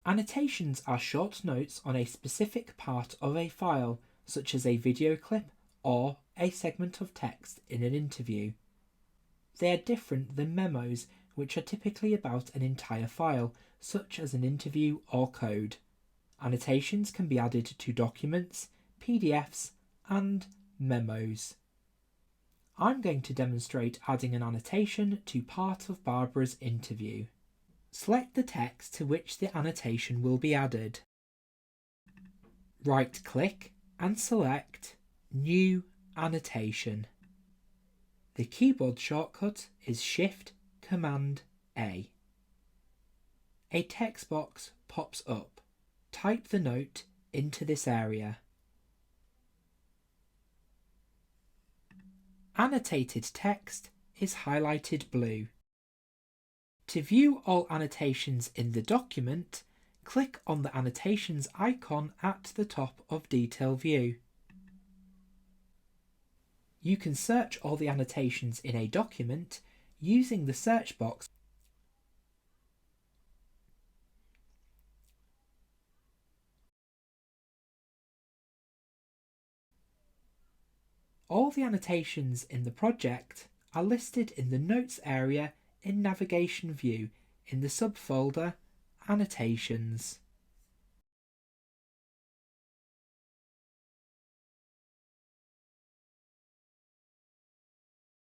Annotations are short notes on a specific part of a file, such as a video clip or a segment of text in an interview. They are different than memos, which are typically about an entire file, such as an interview or code. Annotations can be added to documents, PDFs, and memos. I'm going to demonstrate adding an annotation to part of Barbara's interview. Select the text to which the annotation will be added. Right-click and select New Annotation. The keyboard shortcut is Shift-Command-A. A text box pops up. Type the note into this area. Annotated text is highlighted blue. To view all annotations in the document, click on the Annotations icon at the top of Detail View. You can search all the annotations in a document using the search box. All the annotations in the project are listed in the Notes area in Navigation View in the subfolder Annotations.